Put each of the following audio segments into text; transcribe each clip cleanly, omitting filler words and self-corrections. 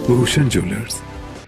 Bhushan jewellers.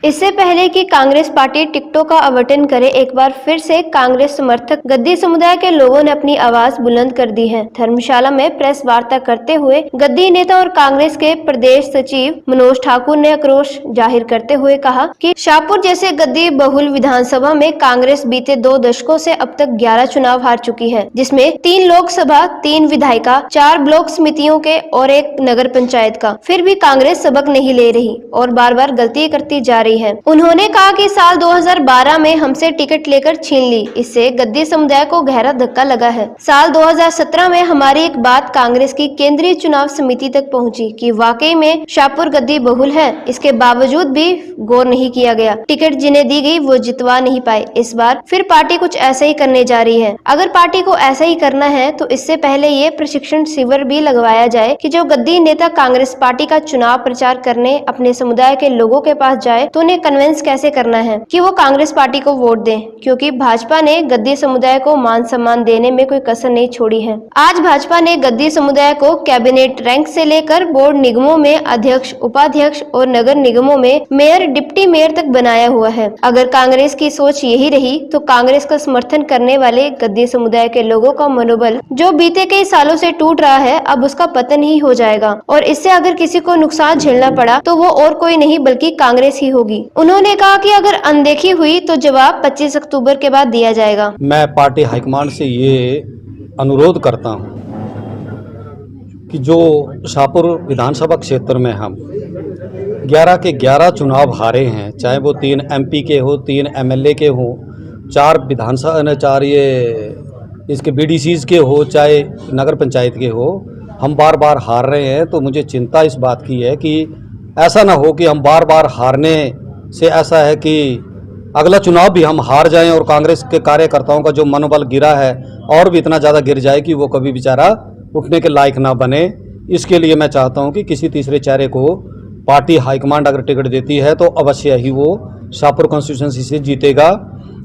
इससे पहले कि कांग्रेस पार्टी टिकटों का आवंटन करे, एक बार फिर से कांग्रेस समर्थक गद्दी समुदाय के लोगों ने अपनी आवाज बुलंद कर दी है। धर्मशाला में प्रेस वार्ता करते हुए गद्दी नेता और कांग्रेस के प्रदेश सचिव मनोज ठाकुर ने आक्रोश जाहिर करते हुए कहा कि शाहपुर जैसे गद्दी बहुल विधानसभा में कांग्रेस बीते 2 दशकों से अब तक 11 चुनाव हार चुकी है, जिसमें 3 लोकसभा, 3 विधायिका, 4 ब्लॉक समितियों के और 1 नगर पंचायत का। फिर भी कांग्रेस सबक नहीं ले रही और बार बार गलती करती जा रही है। उन्होंने कहा कि साल 2012 में हमसे टिकट लेकर छीन ली, इससे गद्दी समुदाय को गहरा धक्का लगा है। साल 2017 में हमारी एक बात कांग्रेस की केंद्रीय चुनाव समिति तक पहुंची कि वाकई में शाहपुर गद्दी बहुल है, इसके बावजूद भी गौर नहीं किया गया। टिकट जिन्हें दी गई वो जितवा नहीं पाए। इस बार फिर पार्टी कुछ ऐसा ही करने जा रही है। अगर पार्टी को ऐसा ही करना है तो इससे पहले ये प्रशिक्षण शिविर भी लगवाया जाए कि जो गद्दी नेता कांग्रेस पार्टी का चुनाव प्रचार करने अपने समुदाय के लोगों के पास जाए तो उन्हें कन्विंस कैसे करना है कि वो कांग्रेस पार्टी को वोट दें, क्योंकि भाजपा ने गद्दी समुदाय को मान सम्मान देने में कोई कसर नहीं छोड़ी है। आज भाजपा ने गद्दी समुदाय को कैबिनेट रैंक से लेकर बोर्ड निगमों में अध्यक्ष, उपाध्यक्ष और नगर निगमों में मेयर, डिप्टी मेयर तक बनाया हुआ है। अगर कांग्रेस की सोच यही रही तो कांग्रेस का समर्थन करने वाले गद्दी समुदाय के लोगों का मनोबल जो बीते कई सालों से टूट रहा है, अब उसका पतन ही हो जाएगा और इससे अगर किसी को नुकसान झेलना पड़ा तो वो और कोई नहीं बल्कि कांग्रेस ही होगी। उन्होंने कहा कि अगर अनदेखी हुई तो जवाब 25 अक्टूबर के बाद दिया जाएगा। मैं पार्टी हाईकमांड से ये अनुरोध करता हूं कि जो शाहपुर विधानसभा क्षेत्र में हम 11 के 11 चुनाव हारे हैं, चाहे वो 3 MP के हो, 3 MLA के हो, 4 विधानसभा, 4 ये इसके BDCs के हो, चाहे नगर पंचायत के हो, हम बार बार हार रहे हैं। तो मुझे चिंता इस बात की है कि ऐसा ना हो कि हम बार बार हारने से ऐसा है कि अगला चुनाव भी हम हार जाएं और कांग्रेस के कार्यकर्ताओं का जो मनोबल गिरा है और भी इतना ज़्यादा गिर जाए कि वो कभी बेचारा उठने के लायक ना बने। इसके लिए मैं चाहता हूं कि किसी तीसरे चेहरे को पार्टी हाईकमांड अगर टिकट देती है तो अवश्य ही वो शाहपुर कॉन्स्टिट्यूंसी से जीतेगा।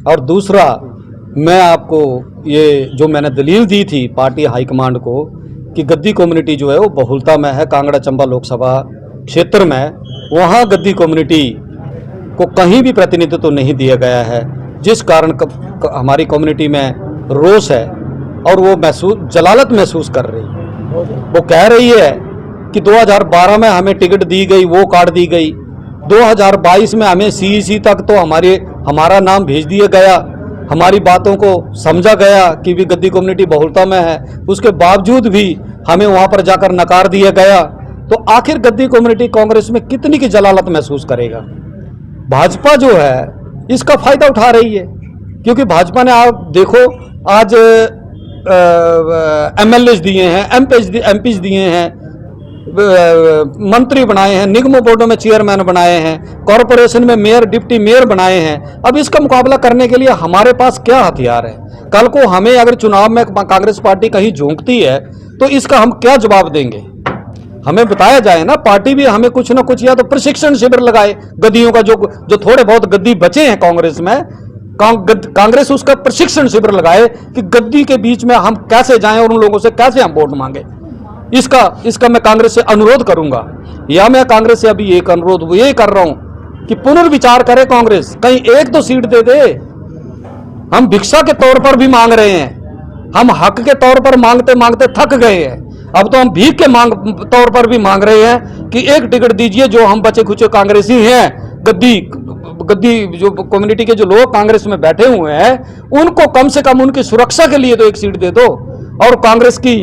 और दूसरा, मैं आपको ये जो मैंने दलील दी थी पार्टी हाईकमांड को कि गद्दी कम्युनिटी जो है वो बहुलता में है, कांगड़ा चंबा लोकसभा क्षेत्र में, वहाँ गद्दी कम्युनिटी को कहीं भी प्रतिनिधित्व तो नहीं दिया गया है, जिस कारण हमारी कम्युनिटी में रोष है और वो जलालत महसूस कर रही है। वो कह रही है कि 2012 में हमें टिकट दी गई, वो कार्ड दी गई, 2022 में हमें CEC तक तो हमारा नाम भेज दिया गया, हमारी बातों को समझा गया कि भी गद्दी कम्युनिटी बहुलता में है, उसके बावजूद भी हमें वहाँ पर जाकर नकार दिया गया। तो आखिर गद्दी कम्युनिटी कांग्रेस में कितनी की जलालत महसूस करेगा। भाजपा जो है इसका फायदा उठा रही है, क्योंकि भाजपा ने आप देखो आज MLAs दिए हैं, MPs दिए हैं, मंत्री बनाए हैं, निगम बोर्डों में चेयरमैन बनाए हैं, कॉरपोरेशन में मेयर, डिप्टी मेयर बनाए हैं। अब इसका मुकाबला करने के लिए हमारे पास क्या हथियार है? कल को हमें अगर चुनाव में कांग्रेस पार्टी कहीं झोंकती है तो इसका हम क्या जवाब देंगे? हमें बताया जाए ना, पार्टी भी हमें कुछ ना कुछ या तो प्रशिक्षण शिविर लगाए गद्दियों का, जो थोड़े बहुत गद्दी बचे हैं कांग्रेस में, कांग्रेस उसका प्रशिक्षण शिविर लगाए कि गद्दी के बीच में हम कैसे जाएं और उन लोगों से कैसे हम वोट मांगे। इसका मैं कांग्रेस से अनुरोध करूंगा। या मैं कांग्रेस से अभी एक अनुरोध ये कर रहा हूं कि पुनर्विचार करे कांग्रेस, कहीं एक तो सीट दे दे। हम भिक्षा के तौर पर भी मांग रहे हैं, हम हक के तौर पर मांगते मांगते थक गए हैं। अब तो हम भीख के तौर पर भी मांग रहे हैं कि एक टिकट दीजिए। जो हम बचे खुचे कांग्रेसी हैं, गद्दी जो कम्युनिटी के जो लोग कांग्रेस में बैठे हुए हैं, उनको कम से कम उनकी सुरक्षा के लिए तो एक सीट दे दो। और कांग्रेस की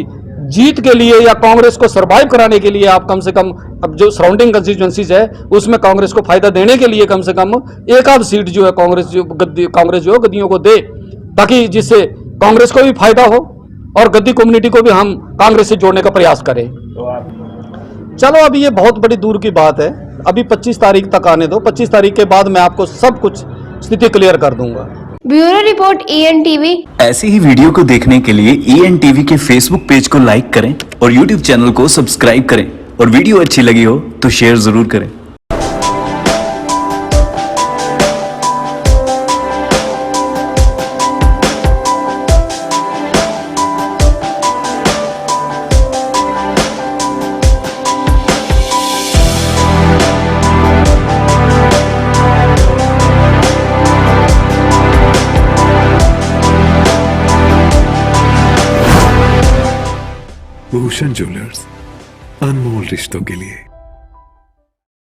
जीत के लिए या कांग्रेस को सर्वाइव कराने के लिए आप कम से कम अब जो सराउंडिंग कंस्टिट्यूएंसीज है उसमें कांग्रेस को फायदा देने के लिए कम से कम एक आध सीट जो है कांग्रेस जो गद्दियों को दे, ताकि जिससे कांग्रेस को भी फायदा हो और गद्दी कम्युनिटी को भी हम कांग्रेस से जोड़ने का प्रयास करें। चलो अभी ये बहुत बड़ी दूर की बात है, अभी 25 तारीख तक आने दो। 25 तारीख के बाद मैं आपको सब कुछ स्थिति क्लियर कर दूंगा। Bureau report EN TV। ऐसी ही वीडियो को देखने के लिए EN TV के फेसबुक पेज को लाइक करें और YouTube चैनल को सब्सक्राइब करें, और वीडियो अच्छी लगी हो तो शेयर जरूर करें। भूषण ज्वेलर्स, अनमोल रिश्तों के लिए।